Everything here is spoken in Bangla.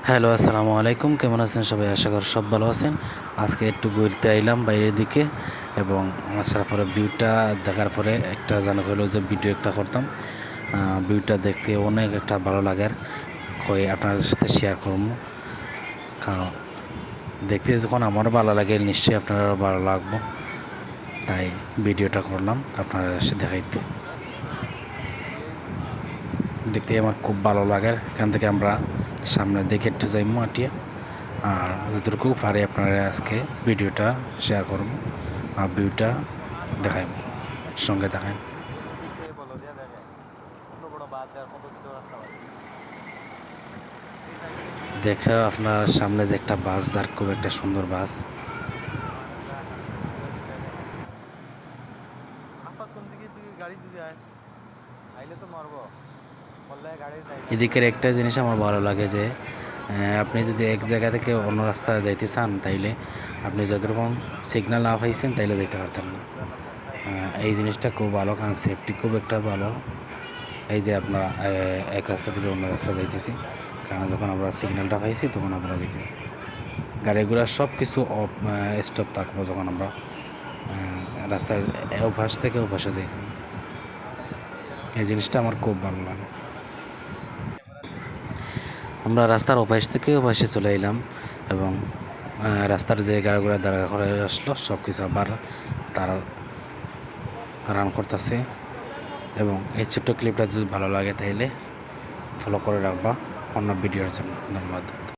হ্যালো, আসসালামু আলাইকুম। কেমন আছেন সবাই? আশা করি সব ভালো আছেন। আজকে একটু ঘুরতে আইলাম বাইরের দিকে এবং আসার পরে ভিউটা দেখার পরে একটা জানা হলো যে ভিডিও একটা করতাম। ভিউটা দেখতে অনেক একটা ভালো লাগার কই আপনাদের সাথে শেয়ার করবো। কারণ দেখতে যখন আমারও ভালো লাগে নিশ্চয়ই আপনারও ভালো লাগবো, তাই ভিডিওটা করলাম আপনারা এসে দেখাইতে। দেখতে আমার খুব ভালো লাগে। এখান থেকে আমরা সামনের দিকে একটু যাই মাটিয়ে, আর যতটুকু পারি আপনারা আজকে ভিডিওটা শেয়ার করব আর ভিউটা দেখাইব, সঙ্গে দেখাই। দেখা আপনার সামনে যে একটা বাস, যার খুব একটা সুন্দর বাস। এদিকের একটা জিনিস আমার ভালো লাগে যে আপনি যদি এক জায়গা থেকে অন্য রাস্তা যাইতে চান, তাইলে আপনি যতরকম সিগন্যাল না পাইছেন তাইলে যাইতে পারতেন না। এই জিনিসটা খুব ভালো, কারণ সেফটি খুব একটা ভালো। এই যে আপনার এক রাস্তা থেকে অন্য রাস্তা যাইতেছি, কারণ যখন আমরা সিগন্যালটা পাইছি তখন আমরা যাইতেছি। গাড়ি ঘোড়া সব কিছু স্টপ থাকবো যখন আমরা রাস্তার অভ্যাস থেকে অভ্যাসে যাই। এই জিনিসটা আমার খুব ভালো লাগে। আমরা রাস্তার অভ্যাস থেকে অভ্যাসে চলে এলাম এবং রাস্তার যে গাড়ি ঘোড়া দাঁড়া করে আসলো সব কিছু আবার তারা রান করতেছে। এবং এই ছোট্ট ক্লিপটা যদি ভালো লাগে তাইলে ফলো করে রাখবা অন্য ভিডিওর জন্য। ধন্যবাদ।